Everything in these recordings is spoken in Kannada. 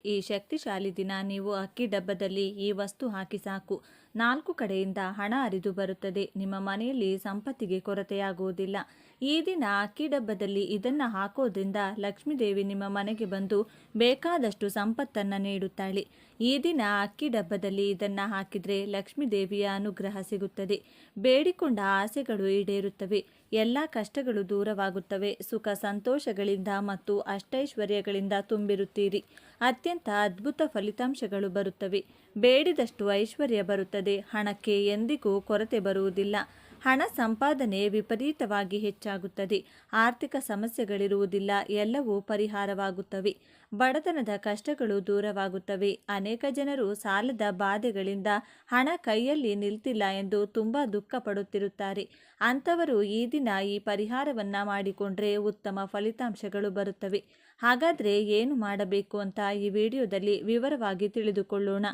ಈ ಶಕ್ತಿಶಾಲಿ ದಿನ ನೀವು ಅಕ್ಕಿ ಡಬ್ಬದಲ್ಲಿ ಈ ವಸ್ತು ಹಾಕಿ ಸಾಕು, 4 ಕಡೆಯಿಂದ ಹಣ ಹರಿದು ಬರುತ್ತದೆ. ನಿಮ್ಮ ಮನೆಯಲ್ಲಿ ಸಂಪತ್ತಿಗೆ ಕೊರತೆಯಾಗುವುದಿಲ್ಲ. ಈ ದಿನ ಅಕ್ಕಿ ಡಬ್ಬದಲ್ಲಿ ಇದನ್ನು ಹಾಕೋದ್ರಿಂದ ಲಕ್ಷ್ಮೀದೇವಿ ನಿಮ್ಮ ಮನೆಗೆ ಬಂದು ಬೇಕಾದಷ್ಟು ಸಂಪತ್ತನ್ನು ನೀಡುತ್ತಾಳೆ. ಈ ದಿನ ಅಕ್ಕಿ ಡಬ್ಬದಲ್ಲಿ ಇದನ್ನು ಹಾಕಿದರೆ ಲಕ್ಷ್ಮೀದೇವಿಯ ಅನುಗ್ರಹ ಸಿಗುತ್ತದೆ. ಬೇಡಿಕೊಂಡ ಆಸೆಗಳು ಈಡೇರುತ್ತವೆ. ಎಲ್ಲ ಕಷ್ಟಗಳು ದೂರವಾಗುತ್ತವೆ. ಸುಖ ಸಂತೋಷಗಳಿಂದ ಮತ್ತು ಅಷ್ಟೈಶ್ವರ್ಯಗಳಿಂದ ತುಂಬಿರುತ್ತೀರಿ. ಅತ್ಯಂತ ಅದ್ಭುತ ಫಲಿತಾಂಶಗಳು ಬರುತ್ತವೆ. ಬೇಡಿದಷ್ಟು ಐಶ್ವರ್ಯ ಬರುತ್ತದೆ. ಹಣಕ್ಕೆ ಎಂದಿಗೂ ಕೊರತೆ ಬರುವುದಿಲ್ಲ. ಹಣ ಸಂಪಾದನೆ ವಿಪರೀತವಾಗಿ ಹೆಚ್ಚಾಗುತ್ತದೆ. ಆರ್ಥಿಕ ಸಮಸ್ಯೆಗಳಿರುವುದಿಲ್ಲ. ಎಲ್ಲವೂ ಪರಿಹಾರವಾಗುತ್ತವೆ. ಬಡತನದ ಕಷ್ಟಗಳು ದೂರವಾಗುತ್ತವೆ. ಅನೇಕ ಜನರು ಸಾಲದ ಬಾಧೆಗಳಿಂದ ಹಣ ಕೈಯಲ್ಲಿ ನಿಲ್ತಿಲ್ಲ ಎಂದು ತುಂಬ ದುಃಖ ಪಡುತ್ತಿರುತ್ತಾರೆ. ಅಂಥವರು ಈ ದಿನ ಈ ಪರಿಹಾರವನ್ನು ಮಾಡಿಕೊಂಡ್ರೆ ಉತ್ತಮ ಫಲಿತಾಂಶಗಳು ಬರುತ್ತವೆ. ಹಾಗಾದರೆ ಏನು ಮಾಡಬೇಕು ಅಂತ ಈ ವಿಡಿಯೋದಲ್ಲಿ ವಿವರವಾಗಿ ತಿಳಿದುಕೊಳ್ಳೋಣ.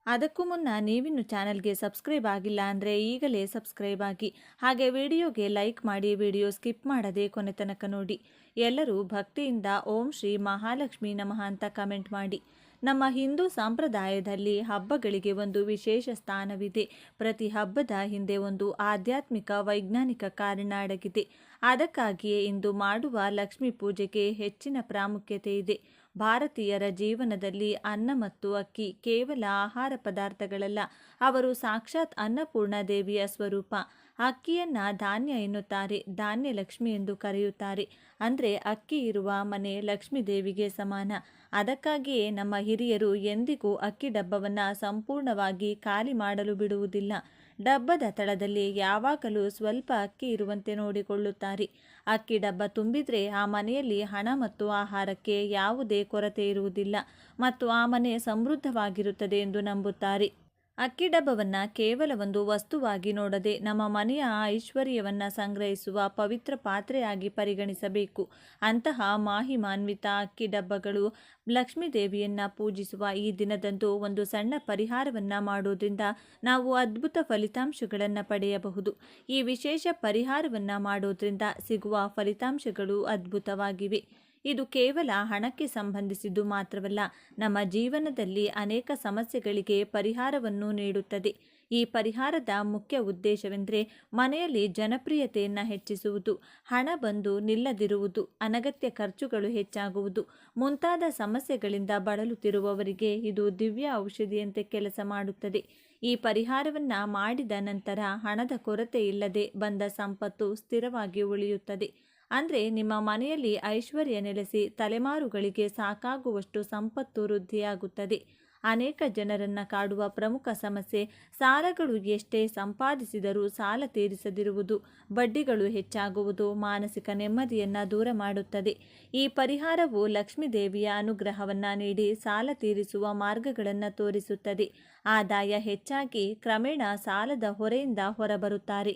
ಅದಕ್ಕೂ ಮುನ್ನ ನೀವಿನ್ನು ಚಾನಲ್ಗೆ ಸಬ್ಸ್ಕ್ರೈಬ್ ಆಗಿಲ್ಲ ಅಂದರೆ ಈಗಲೇ ಸಬ್ಸ್ಕ್ರೈಬ್ ಆಗಿ, ಹಾಗೆ ವಿಡಿಯೋಗೆ ಲೈಕ್ ಮಾಡಿ, ವಿಡಿಯೋ ಸ್ಕಿಪ್ ಮಾಡದೆ ಕೊನೆ ತನಕ ನೋಡಿ. ಎಲ್ಲರೂ ಭಕ್ತಿಯಿಂದ ಓಂ ಶ್ರೀ ಮಹಾಲಕ್ಷ್ಮಿ ನಮಃ ಅಂತ ಕಮೆಂಟ್ ಮಾಡಿ. ನಮ್ಮ ಹಿಂದೂ ಸಂಪ್ರದಾಯದಲ್ಲಿ ಹಬ್ಬಗಳಿಗೆ ಒಂದು ವಿಶೇಷ ಸ್ಥಾನವಿದೆ. ಪ್ರತಿ ಹಬ್ಬದ ಹಿಂದೆ ಒಂದು ಆಧ್ಯಾತ್ಮಿಕ ವೈಜ್ಞಾನಿಕ ಕಾರಣ ಅಡಗಿದೆ. ಅದಕ್ಕಾಗಿಯೇ ಇಂದು ಮಾಡುವ ಲಕ್ಷ್ಮೀ ಪೂಜೆಗೆ ಹೆಚ್ಚಿನ ಪ್ರಾಮುಖ್ಯತೆ ಇದೆ. ಭಾರತೀಯರ ಜೀವನದಲ್ಲಿ ಅನ್ನ ಮತ್ತು ಅಕ್ಕಿ ಕೇವಲ ಆಹಾರ ಪದಾರ್ಥಗಳಲ್ಲ, ಅವರು ಸಾಕ್ಷಾತ್ ಅನ್ನಪೂರ್ಣ ದೇವಿಯ ಸ್ವರೂಪ. ಅಕ್ಕಿಯನ್ನ ಧಾನ್ಯ ಎನ್ನುತ್ತಾರೆ. ಧಾನ್ಯ ಲಕ್ಷ್ಮಿ ಎಂದು ಕರೆಯುತ್ತಾರೆ. ಅಂದರೆ ಅಕ್ಕಿ ಇರುವ ಮನೆ ಲಕ್ಷ್ಮೀ ದೇವಿಗೆ ಸಮಾನ. ಅದಕ್ಕಾಗಿಯೇ ನಮ್ಮ ಹಿರಿಯರು ಎಂದಿಗೂ ಅಕ್ಕಿ ಡಬ್ಬವನ್ನು ಸಂಪೂರ್ಣವಾಗಿ ಖಾಲಿ ಮಾಡಲು ಬಿಡುವುದಿಲ್ಲ. ಡಬ್ಬದ ತಳದಲ್ಲಿ ಯಾವಾಗಲೂ ಸ್ವಲ್ಪ ಅಕ್ಕಿ ಇರುವಂತೆ ನೋಡಿಕೊಳ್ಳುತ್ತಾರೆ. ಅಕ್ಕಿ ಡಬ್ಬ ತುಂಬಿದರೆ ಆ ಮನೆಯಲ್ಲಿ ಹಣ ಮತ್ತು ಆಹಾರಕ್ಕೆ ಯಾವುದೇ ಕೊರತೆ ಇರುವುದಿಲ್ಲ ಮತ್ತು ಆ ಮನೆ ಸಮೃದ್ಧವಾಗಿರುತ್ತದೆ ಎಂದು ನಂಬುತ್ತಾರೆ. ಅಕ್ಕಿ ಡಬ್ಬವನ್ನು ಕೇವಲ ಒಂದು ವಸ್ತುವಾಗಿ ನೋಡದೆ ನಮ್ಮ ಮನೆಯ ಐಶ್ವರ್ಯವನ್ನು ಸಂಗ್ರಹಿಸುವ ಪವಿತ್ರ ಪಾತ್ರೆಯಾಗಿ ಪರಿಗಣಿಸಬೇಕು. ಅಂತಹ ಮಾಹಿಮಾನ್ವಿತ ಅಕ್ಕಿ ಡಬ್ಬಗಳು ಲಕ್ಷ್ಮೀ ದೇವಿಯನ್ನು ಪೂಜಿಸುವ ಈ ದಿನದಂದು ಒಂದು ಸಣ್ಣ ಪರಿಹಾರವನ್ನು ಮಾಡೋದ್ರಿಂದ ನಾವು ಅದ್ಭುತ ಫಲಿತಾಂಶಗಳನ್ನು ಪಡೆಯಬಹುದು. ಈ ವಿಶೇಷ ಪರಿಹಾರವನ್ನು ಮಾಡೋದ್ರಿಂದ ಸಿಗುವ ಫಲಿತಾಂಶಗಳು ಅದ್ಭುತವಾಗಿವೆ. ಇದು ಕೇವಲ ಹಣಕ್ಕೆ ಸಂಬಂಧಿಸಿದ್ದು ಮಾತ್ರವಲ್ಲ, ನಮ್ಮ ಜೀವನದಲ್ಲಿ ಅನೇಕ ಸಮಸ್ಯೆಗಳಿಗೆ ಪರಿಹಾರವನ್ನು ನೀಡುತ್ತದೆ. ಈ ಪರಿಹಾರದ ಮುಖ್ಯ ಉದ್ದೇಶವೆಂದರೆ ಮನೆಯಲ್ಲಿ ಜನಪ್ರಿಯತೆಯನ್ನು ಹೆಚ್ಚಿಸುವುದು, ಹಣ ಬಂದು ನಿಲ್ಲದಿರುವುದು, ಅನಗತ್ಯ ಖರ್ಚುಗಳು ಹೆಚ್ಚಾಗುವುದು ಮುಂತಾದ ಸಮಸ್ಯೆಗಳಿಂದ ಬಳಲುತ್ತಿರುವವರಿಗೆ ಇದು ದಿವ್ಯ ಔಷಧಿಯಂತೆ ಕೆಲಸ ಮಾಡುತ್ತದೆ. ಈ ಪರಿಹಾರವನ್ನು ಮಾಡಿದ ನಂತರ ಹಣದ ಕೊರತೆ ಇಲ್ಲದೆ ಬಂದ ಸಂಪತ್ತು ಸ್ಥಿರವಾಗಿ ಉಳಿಯುತ್ತದೆ. ಅಂದರೆ ನಿಮ್ಮ ಮನೆಯಲ್ಲಿ ಐಶ್ವರ್ಯ ನೆಲೆಸಿ ತಲೆಮಾರುಗಳಿಗೆ ಸಾಕಾಗುವಷ್ಟು ಸಂಪತ್ತು ವೃದ್ಧಿಯಾಗುತ್ತದೆ. ಅನೇಕ ಜನರನ್ನು ಕಾಡುವ ಪ್ರಮುಖ ಸಮಸ್ಯೆ ಸಾಲಗಳು. ಎಷ್ಟೇ ಸಂಪಾದಿಸಿದರೂ ಸಾಲ ತೀರಿಸದಿರುವುದು, ಬಡ್ಡಿಗಳು ಹೆಚ್ಚಾಗುವುದು ಮಾನಸಿಕ ನೆಮ್ಮದಿಯನ್ನು ದೂರ ಮಾಡುತ್ತದೆ. ಈ ಪರಿಹಾರವು ಲಕ್ಷ್ಮೀ ದೇವಿಯ ಅನುಗ್ರಹವನ್ನು ನೀಡಿ ಸಾಲ ತೀರಿಸುವ ಮಾರ್ಗಗಳನ್ನು ತೋರಿಸುತ್ತದೆ. ಆದಾಯ ಹೆಚ್ಚಾಗಿ ಕ್ರಮೇಣ ಸಾಲದ ಹೊರೆಯಿಂದ ಹೊರಬರುತ್ತಾರೆ.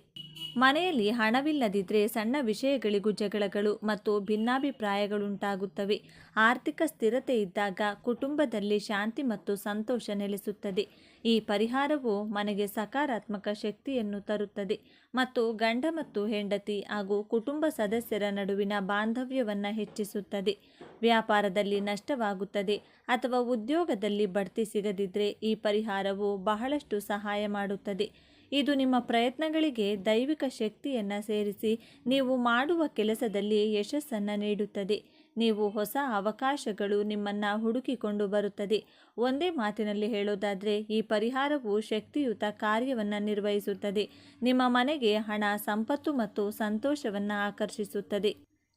ಮನೆಯಲ್ಲಿ ಹಣವಿಲ್ಲದಿದ್ದರೆ ಸಣ್ಣ ವಿಷಯಗಳಿಗೂ ಜಗಳಗಳು ಮತ್ತು ಭಿನ್ನಾಭಿಪ್ರಾಯಗಳುಂಟಾಗುತ್ತವೆ. ಆರ್ಥಿಕ ಸ್ಥಿರತೆ ಇದ್ದಾಗ ಕುಟುಂಬದಲ್ಲಿ ಶಾಂತಿ ಮತ್ತು ಸಂತೋಷ ನೆಲೆಸುತ್ತದೆ. ಈ ಪರಿಹಾರವು ಮನೆಗೆ ಸಕಾರಾತ್ಮಕ ಶಕ್ತಿಯನ್ನು ತರುತ್ತದೆ ಮತ್ತು ಗಂಡ ಮತ್ತು ಹೆಂಡತಿ ಹಾಗೂ ಕುಟುಂಬ ಸದಸ್ಯರ ನಡುವಿನ ಬಾಂಧವ್ಯವನ್ನು ಹೆಚ್ಚಿಸುತ್ತದೆ. ವ್ಯಾಪಾರದಲ್ಲಿ ನಷ್ಟವಾಗುತ್ತದೆ ಅಥವಾ ಉದ್ಯೋಗದಲ್ಲಿ ಬಡ್ತಿ ಸಿಗದಿದ್ದರೆ ಈ ಪರಿಹಾರವು ಬಹಳಷ್ಟು ಸಹಾಯ ಮಾಡುತ್ತದೆ. ಇದು ನಿಮ್ಮ ಪ್ರಯತ್ನಗಳಿಗೆ ದೈವಿಕ ಶಕ್ತಿಯನ್ನು ಸೇರಿಸಿ ನೀವು ಮಾಡುವ ಕೆಲಸದಲ್ಲಿ ಯಶಸ್ಸನ್ನು ನೀಡುತ್ತದೆ. ನೀವು ಹೊಸ ಅವಕಾಶಗಳು ನಿಮ್ಮನ್ನು ಹುಡುಕಿಕೊಂಡು ಬರುತ್ತದೆ. ಒಂದೇ ಮಾತಿನಲ್ಲಿ ಹೇಳೋದಾದರೆ ಈ ಪರಿಹಾರವು ಶಕ್ತಿಯುತ ಕಾರ್ಯವನ್ನು ನಿರ್ವಹಿಸುತ್ತದೆ. ನಿಮ್ಮ ಮನೆಗೆ ಹಣ, ಸಂಪತ್ತು ಮತ್ತು ಸಂತೋಷವನ್ನು ಆಕರ್ಷಿಸುತ್ತದೆ.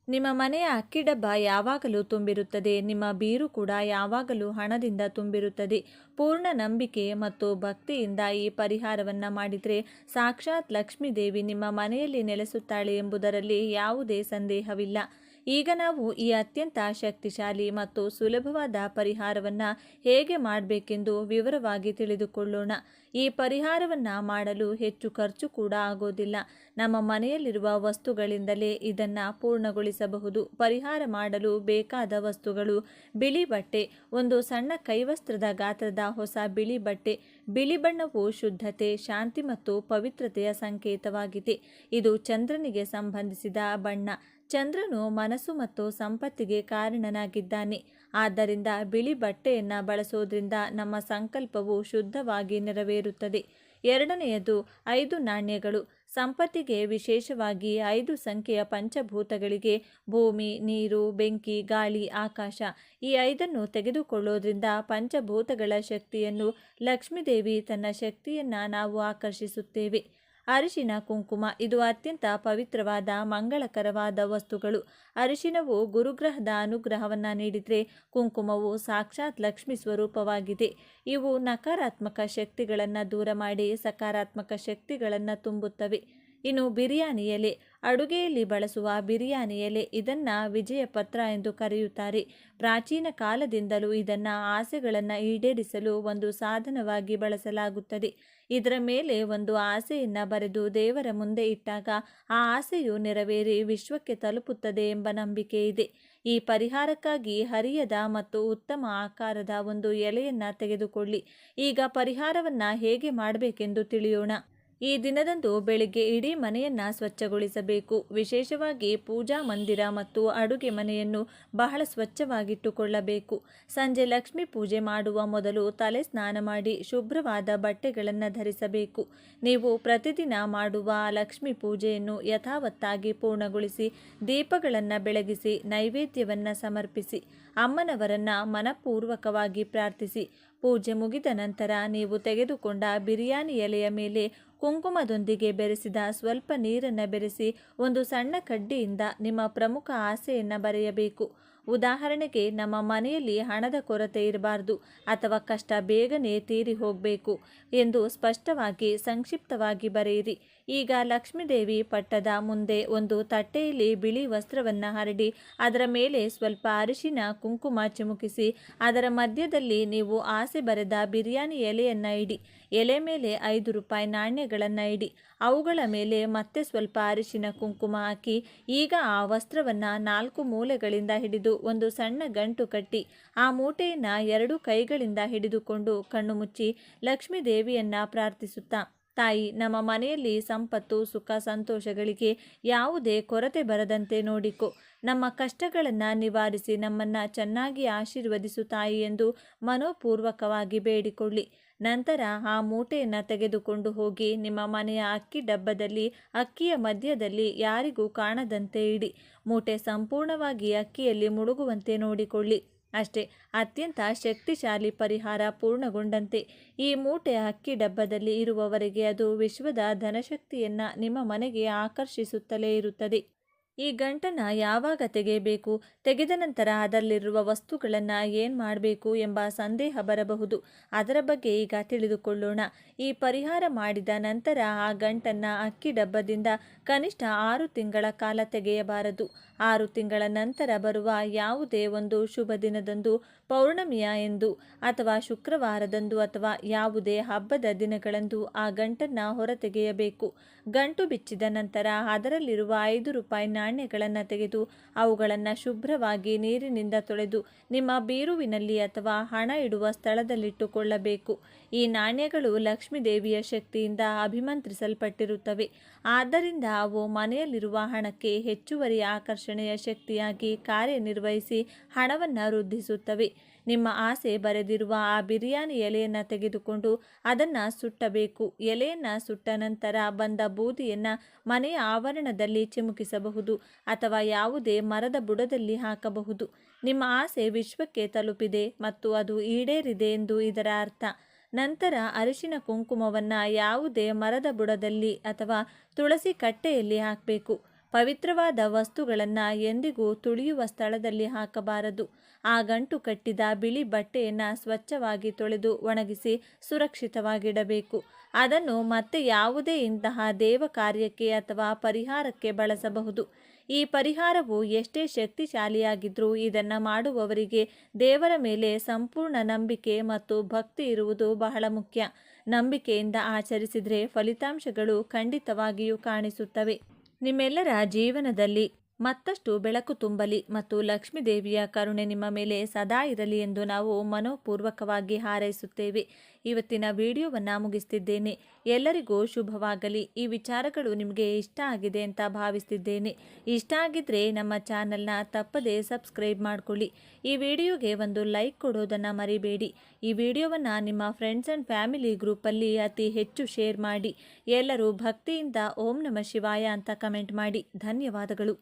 ನಿಮ್ಮ ಮನೆಯ ಅಕ್ಕಿ ಡಬ್ಬ ಯಾವಾಗಲೂ ತುಂಬಿರುತ್ತದೆ. ನಿಮ್ಮ ಬೀರು ಕೂಡ ಯಾವಾಗಲೂ ಹಣದಿಂದ ತುಂಬಿರುತ್ತದೆ. ಪೂರ್ಣ ನಂಬಿಕೆ ಮತ್ತು ಭಕ್ತಿಯಿಂದ ಈ ಪರಿಹಾರವನ್ನು ಮಾಡಿದರೆ ಸಾಕ್ಷಾತ್ ಲಕ್ಷ್ಮೀ ದೇವಿ ನಿಮ್ಮ ಮನೆಯಲ್ಲಿ ನೆಲೆಸುತ್ತಾಳೆ ಎಂಬುದರಲ್ಲಿ ಯಾವುದೇ ಸಂದೇಹವಿಲ್ಲ. ಈಗ ನಾವು ಈ ಅತ್ಯಂತ ಶಕ್ತಿಶಾಲಿ ಮತ್ತು ಸುಲಭವಾದ ಪರಿಹಾರವನ್ನು ಹೇಗೆ ಮಾಡಬೇಕೆಂದು ವಿವರವಾಗಿ ತಿಳಿದುಕೊಳ್ಳೋಣ. ಈ ಪರಿಹಾರವನ್ನು ಮಾಡಲು ಹೆಚ್ಚು ಖರ್ಚು ಕೂಡ ಆಗೋದಿಲ್ಲ. ನಮ್ಮ ಮನೆಯಲ್ಲಿರುವ ವಸ್ತುಗಳಿಂದಲೇ ಇದನ್ನು ಪೂರ್ಣಗೊಳಿಸಬಹುದು. ಪರಿಹಾರ ಮಾಡಲು ಬೇಕಾದ ವಸ್ತುಗಳು: ಬಿಳಿ ಬಟ್ಟೆ, ಒಂದು ಸಣ್ಣ ಕೈವಸ್ತ್ರದ ಗಾತ್ರದ ಹೊಸ ಬಿಳಿ ಬಟ್ಟೆ. ಬಿಳಿ ಬಣ್ಣವು ಶುದ್ಧತೆ, ಶಾಂತಿ ಮತ್ತು ಪವಿತ್ರತೆಯ ಸಂಕೇತವಾಗಿದೆ. ಇದು ಚಂದ್ರನಿಗೆ ಸಂಬಂಧಿಸಿದ ಬಣ್ಣ. ಚಂದ್ರನು ಮನಸ್ಸು ಮತ್ತು ಸಂಪತ್ತಿಗೆ ಕಾರಣನಾಗಿದ್ದಾನೆ. ಆದ್ದರಿಂದ ಬಿಳಿ ಬಟ್ಟೆಯನ್ನು ಬಳಸೋದ್ರಿಂದ ನಮ್ಮ ಸಂಕಲ್ಪವು ಶುದ್ಧವಾಗಿ ನೆರವೇರುತ್ತದೆ. ಎರಡನೆಯದು 5 ನಾಣ್ಯಗಳು. ಸಂಪತ್ತಿಗೆ ವಿಶೇಷವಾಗಿ 5 ಸಂಖ್ಯೆಯ ಪಂಚಭೂತಗಳಿಗೆ ಭೂಮಿ, ನೀರು, ಬೆಂಕಿ, ಗಾಳಿ, ಆಕಾಶ ಈ 5ನ್ನು ತೆಗೆದುಕೊಳ್ಳೋದ್ರಿಂದ ಪಂಚಭೂತಗಳ ಶಕ್ತಿಯನ್ನು ಲಕ್ಷ್ಮೀದೇವಿ ತನ್ನ ಶಕ್ತಿಯನ್ನು ನಾವು ಆಕರ್ಷಿಸುತ್ತೇವೆ. ಅರಿಶಿನ ಕುಂಕುಮ ಇದು ಅತ್ಯಂತ ಪವಿತ್ರವಾದ ಮಂಗಳಕರವಾದ ವಸ್ತುಗಳು. ಅರಿಶಿನವು ಗುರುಗ್ರಹದ ಅನುಗ್ರಹವನ್ನು ನೀಡಿದರೆ ಕುಂಕುಮವು ಸಾಕ್ಷಾತ್ ಲಕ್ಷ್ಮಿ ಸ್ವರೂಪವಾಗಿದೆ. ಇವು ನಕಾರಾತ್ಮಕ ಶಕ್ತಿಗಳನ್ನು ದೂರ ಮಾಡಿ ಸಕಾರಾತ್ಮಕ ಶಕ್ತಿಗಳನ್ನು ತುಂಬುತ್ತವೆ. ಇನ್ನು ಬಿರಿಯಾನಿ ಎಲೆ, ಅಡುಗೆಯಲ್ಲಿ ಬಳಸುವ ಬಿರಿಯಾನಿ ಎಲೆ, ಇದನ್ನು ವಿಜಯ ಪತ್ರ ಎಂದು ಕರೆಯುತ್ತಾರೆ. ಪ್ರಾಚೀನ ಕಾಲದಿಂದಲೂ ಇದನ್ನು ಆಸೆಗಳನ್ನು ಈಡೇರಿಸಲು ಒಂದು ಸಾಧನವಾಗಿ ಬಳಸಲಾಗುತ್ತದೆ. ಇದರ ಮೇಲೆ ಒಂದು ಆಸೆಯನ್ನು ಬರೆದು ದೇವರ ಮುಂದೆ ಇಟ್ಟಾಗ ಆ ಆಸೆಯು ನೆರವೇರಿ ವಿಶ್ವಕ್ಕೆ ತಲುಪುತ್ತದೆ ಎಂಬ ನಂಬಿಕೆ ಇದೆ. ಈ ಪರಿಹಾರಕ್ಕಾಗಿ ಹರಿಯದ ಮತ್ತು ಉತ್ತಮ ಆಕಾರದ ಒಂದು ಎಲೆಯನ್ನು ತೆಗೆದುಕೊಳ್ಳಿ. ಈಗ ಪರಿಹಾರವನ್ನು ಹೇಗೆ ಮಾಡಬೇಕೆಂದು ತಿಳಿಯೋಣ. ಈ ದಿನದಂದು ಬೆಳಿಗ್ಗೆ ಇಡೀ ಮನೆಯನ್ನು ಸ್ವಚ್ಛಗೊಳಿಸಬೇಕು. ವಿಶೇಷವಾಗಿ ಪೂಜಾ ಮಂದಿರ ಮತ್ತು ಅಡುಗೆ ಮನೆಯನ್ನು ಬಹಳ ಸ್ವಚ್ಛವಾಗಿಟ್ಟುಕೊಳ್ಳಬೇಕು. ಸಂಜೆ ಲಕ್ಷ್ಮೀ ಪೂಜೆ ಮಾಡುವ ಮೊದಲು ತಲೆ ಸ್ನಾನ ಮಾಡಿ ಶುಭ್ರವಾದ ಬಟ್ಟೆಗಳನ್ನು ಧರಿಸಬೇಕು. ನೀವು ಪ್ರತಿದಿನ ಮಾಡುವ ಲಕ್ಷ್ಮೀ ಪೂಜೆಯನ್ನು ಯಥಾವತ್ತಾಗಿ ಪೂರ್ಣಗೊಳಿಸಿ ದೀಪಗಳನ್ನು ಬೆಳಗಿಸಿ ನೈವೇದ್ಯವನ್ನು ಸಮರ್ಪಿಸಿ ಅಮ್ಮನವರನ್ನು ಮನಪೂರ್ವಕವಾಗಿ ಪ್ರಾರ್ಥಿಸಿ. ಪೂಜೆ ಮುಗಿದ ನಂತರ ನೀವು ತೆಗೆದುಕೊಂಡ ಬಿರಿಯಾನಿ ಎಲೆಯ ಮೇಲೆ ಕುಂಕುಮದೊಂದಿಗೆ ಬೆರೆಸಿದ ಸ್ವಲ್ಪ ನೀರನ್ನು ಬೆರೆಸಿ ಒಂದು ಸಣ್ಣ ಕಡ್ಡಿಯಿಂದ ನಿಮ್ಮ ಪ್ರಮುಖ ಆಸೆಯನ್ನು ಬರೆಯಬೇಕು. ಉದಾಹರಣೆಗೆ, ನಮ್ಮ ಮನೆಯಲ್ಲಿ ಹಣದ ಕೊರತೆ ಇರಬಾರ್ದು ಅಥವಾ ಕಷ್ಟ ಬೇಗನೆ ತೀರಿ ಹೋಗಬೇಕು ಎಂದು ಸ್ಪಷ್ಟವಾಗಿ ಸಂಕ್ಷಿಪ್ತವಾಗಿ ಬರೆಯಿರಿ. ಈಗ ಲಕ್ಷ್ಮೀದೇವಿ ಪಟ್ಟದ ಮುಂದೆ ಒಂದು ತಟ್ಟೆಯಲ್ಲಿ ಬಿಳಿ ವಸ್ತ್ರವನ್ನು ಹರಡಿ ಅದರ ಮೇಲೆ ಸ್ವಲ್ಪ ಅರಿಶಿನ ಕುಂಕುಮ ಚಿಮುಕಿಸಿ ಅದರ ಮಧ್ಯದಲ್ಲಿ ನೀವು ಆಸೆ ಬರೆದ ಬಿರಿಯಾನಿ ಎಲೆಯನ್ನು ಇಡಿ. ಎಲೆ ಮೇಲೆ 5 ರೂಪಾಯಿ ನಾಣ್ಯಗಳನ್ನು ಇಡಿ. ಅವುಗಳ ಮೇಲೆ ಮತ್ತೆ ಸ್ವಲ್ಪ ಅರಿಶಿನ ಕುಂಕುಮ ಹಾಕಿ ಈಗ ಆ ವಸ್ತ್ರವನ್ನು 4 ಮೂಲೆಗಳಿಂದ ಹಿಡಿದು ಒಂದು ಸಣ್ಣ ಗಂಟು ಕಟ್ಟಿ ಆ ಮೂಟೆಯನ್ನು 2 ಕೈಗಳಿಂದ ಹಿಡಿದುಕೊಂಡು ಕಣ್ಣು ಮುಚ್ಚಿ ಲಕ್ಷ್ಮೀ ದೇವಿಯನ್ನು ಪ್ರಾರ್ಥಿಸುತ್ತಾ, ತಾಯಿ, ನಮ್ಮ ಮನೆಯಲ್ಲಿ ಸಂಪತ್ತು, ಸುಖ, ಸಂತೋಷಗಳಿಗೆ ಯಾವುದೇ ಕೊರತೆ ಬರದಂತೆ ನೋಡಿಕೊ. ನಮ್ಮ ಕಷ್ಟಗಳನ್ನು ನಿವಾರಿಸಿ ನಮ್ಮನ್ನು ಚೆನ್ನಾಗಿ ಆಶೀರ್ವದಿಸು ತಾಯಿ ಎಂದು ಮನೋಪೂರ್ವಕವಾಗಿ ಬೇಡಿಕೊಳ್ಳಿ. ನಂತರ ಆ ಮೂಟೆಯನ್ನು ತೆಗೆದುಕೊಂಡು ಹೋಗಿ ನಿಮ್ಮ ಮನೆಯ ಅಕ್ಕಿ ಡಬ್ಬದಲ್ಲಿ ಅಕ್ಕಿಯ ಮಧ್ಯದಲ್ಲಿ ಯಾರಿಗೂ ಕಾಣದಂತೆ ಇಡಿ. ಮೂಟೆ ಸಂಪೂರ್ಣವಾಗಿ ಅಕ್ಕಿಯಲ್ಲಿ ಮುಳುಗುವಂತೆ ನೋಡಿಕೊಳ್ಳಿ. ಅಷ್ಟೇ, ಅತ್ಯಂತ ಶಕ್ತಿಶಾಲಿ ಪರಿಹಾರ ಪೂರ್ಣಗೊಂಡಂತೆ. ಈ ಮೂಟೆ ಅಕ್ಕಿ ಡಬ್ಬದಲ್ಲಿ ಇರುವವರೆಗೆ ಅದು ವಿಶ್ವದ ಧನಶಕ್ತಿಯನ್ನು ನಿಮ್ಮ ಮನೆಗೆ ಆಕರ್ಷಿಸುತ್ತಲೇ ಇರುತ್ತದೆ. ಈ ಗಂಟನ್ನು ಯಾವಾಗ ತೆಗೆಯಬೇಕು, ತೆಗೆದ ನಂತರ ಅದರಲ್ಲಿರುವ ವಸ್ತುಗಳನ್ನು ಏನು ಮಾಡಬೇಕು ಎಂಬ ಸಂದೇಹ ಬರಬಹುದು. ಅದರ ಬಗ್ಗೆ ಈಗ ತಿಳಿದುಕೊಳ್ಳೋಣ. ಈ ಪರಿಹಾರ ಮಾಡಿದ ನಂತರ ಆ ಗಂಟನ್ನು ಅಕ್ಕಿ ಡಬ್ಬದಿಂದ ಕನಿಷ್ಠ 6 ತಿಂಗಳ ಕಾಲ ತೆಗೆಯಬಾರದು. 6 ತಿಂಗಳ ನಂತರ ಬರುವ ಯಾವುದೇ ಒಂದು ಶುಭ ದಿನದಂದು, ಪೌರ್ಣಮಿಯ ಎಂದು ಅಥವಾ ಶುಕ್ರವಾರದಂದು ಅಥವಾ ಯಾವುದೇ ಹಬ್ಬದ ದಿನಗಳಂದು ಆ ಗಂಟನ್ನು ಹೊರತೆಗೆಯಬೇಕು. ಗಂಟು ಬಿಚ್ಚಿದ ನಂತರ ಅದರಲ್ಲಿರುವ 5 ರೂಪಾಯಿ ನಾಣ್ಯಗಳನ್ನು ತೆಗೆದು ಅವುಗಳನ್ನು ಶುಭ್ರವಾಗಿ ನೀರಿನಿಂದ ತೊಳೆದು ನಿಮ್ಮ ಬೀರುವಿನಲ್ಲಿ ಅಥವಾ ಹಣ ಇಡುವ ಸ್ಥಳದಲ್ಲಿಟ್ಟುಕೊಳ್ಳಬೇಕು. ಈ ನಾಣ್ಯಗಳು ಲಕ್ಷ್ಮೀ ದೇವಿಯ ಶಕ್ತಿಯಿಂದ ಅಭಿಮಂತ್ರಿಸಲ್ಪಟ್ಟಿರುತ್ತವೆ. ಆದ್ದರಿಂದ ಅವು ಮನೆಯಲ್ಲಿರುವ ಹಣಕ್ಕೆ ಹೆಚ್ಚುವರಿ ಆಕರ್ಷಣೆಯ ಶಕ್ತಿಯಾಗಿ ಕಾರ್ಯನಿರ್ವಹಿಸಿ ಹಣವನ್ನು ವೃದ್ಧಿಸುತ್ತವೆ. ನಿಮ್ಮ ಆಸೆ ಬರೆದಿರುವ ಆ ಬಿರಿಯಾನಿ ಎಲೆಯನ್ನು ತೆಗೆದುಕೊಂಡು ಅದನ್ನು ಸುಟ್ಟಬೇಕು. ಎಲೆಯನ್ನು ಸುಟ್ಟ ನಂತರ ಬಂದ ಬೂದಿಯನ್ನು ಮನೆಯ ಆವರಣದಲ್ಲಿ ಚಿಮುಕಿಸಬಹುದು ಅಥವಾ ಯಾವುದೇ ಮರದ ಬುಡದಲ್ಲಿ ಹಾಕಬಹುದು. ನಿಮ್ಮ ಆಸೆ ವಿಶ್ವಕ್ಕೆ ತಲುಪಿದೆ ಮತ್ತು ಅದು ಈಡೇರಿದೆ ಎಂದು ಇದರ ಅರ್ಥ. ನಂತರ ಅರಿಶಿನ ಕುಂಕುಮವನ್ನು ಯಾವುದೇ ಮರದ ಬುಡದಲ್ಲಿ ಅಥವಾ ತುಳಸಿ ಕಟ್ಟೆಯಲ್ಲಿ ಹಾಕಬೇಕು. ಪವಿತ್ರವಾದ ವಸ್ತುಗಳನ್ನು ಎಂದಿಗೂ ತುಳಿಯುವ ಸ್ಥಳದಲ್ಲಿ ಹಾಕಬಾರದು. ಆ ಗಂಟು ಕಟ್ಟಿದ ಬಿಳಿ ಬಟ್ಟೆಯನ್ನು ಸ್ವಚ್ಛವಾಗಿ ತೊಳೆದು ಒಣಗಿಸಿ ಸುರಕ್ಷಿತವಾಗಿಡಬೇಕು. ಅದನ್ನು ಮತ್ತೆ ಯಾವುದೇ ಇಂತಹ ದೇವ ಕಾರ್ಯಕ್ಕೆ ಅಥವಾ ಪರಿಹಾರಕ್ಕೆ ಬಳಸಬಹುದು. ಈ ಪರಿಹಾರವು ಎಷ್ಟೇ ಶಕ್ತಿಶಾಲಿಯಾಗಿದ್ದರೂ ಇದನ್ನು ಮಾಡುವವರಿಗೆ ದೇವರ ಮೇಲೆ ಸಂಪೂರ್ಣ ನಂಬಿಕೆ ಮತ್ತು ಭಕ್ತಿ ಇರುವುದು ಬಹಳ ಮುಖ್ಯ. ನಂಬಿಕೆಯಿಂದ ಆಚರಿಸಿದರೆ ಫಲಿತಾಂಶಗಳು ಖಂಡಿತವಾಗಿಯೂ ಕಾಣಿಸುತ್ತವೆ. ನಿಮ್ಮೆಲ್ಲರ ಜೀವನದಲ್ಲಿ ಮತ್ತಷ್ಟು ಬೆಳಕು ತುಂಬಲಿ ಮತ್ತು ಲಕ್ಷ್ಮೀ ದೇವಿಯ ಕರುಣೆ ನಿಮ್ಮ ಮೇಲೆ ಸದಾ ಇರಲಿ ಎಂದು ನಾವು ಮನೋಪೂರ್ವಕವಾಗಿ ಹಾರೈಸುತ್ತೇವೆ. ಇವತ್ತಿನ ವಿಡಿಯೋವನ್ನು ಮುಗಿಸ್ತಿದ್ದೇನೆ. ಎಲ್ಲರಿಗೂ ಶುಭವಾಗಲಿ. ಈ ವಿಚಾರಗಳು ನಿಮಗೆ ಇಷ್ಟ ಆಗಿದೆ ಅಂತ ಭಾವಿಸ್ತಿದ್ದೇನೆ. ಇಷ್ಟ ಆಗಿದ್ರೆ ನಮ್ಮ ಚಾನಲ್ನ ತಪ್ಪದೇ ಸಬ್ಸ್ಕ್ರೈಬ್ ಮಾಡ್ಕೊಳ್ಳಿ. ಈ ವಿಡಿಯೋಗೆ ಒಂದು ಲೈಕ್ ಕೊಡೋದನ್ನು ಮರಿಬೇಡಿ. ಈ ವಿಡಿಯೋವನ್ನು ನಿಮ್ಮ ಫ್ರೆಂಡ್ಸ್ ಆ್ಯಂಡ್ ಫ್ಯಾಮಿಲಿ ಗ್ರೂಪಲ್ಲಿ ಅತಿ ಹೆಚ್ಚು ಶೇರ್ ಮಾಡಿ. ಎಲ್ಲರೂ ಭಕ್ತಿಯಿಂದ ಓಂ ನಮಃ ಶಿವಾಯ ಅಂತ ಕಮೆಂಟ್ ಮಾಡಿ. ಧನ್ಯವಾದಗಳು.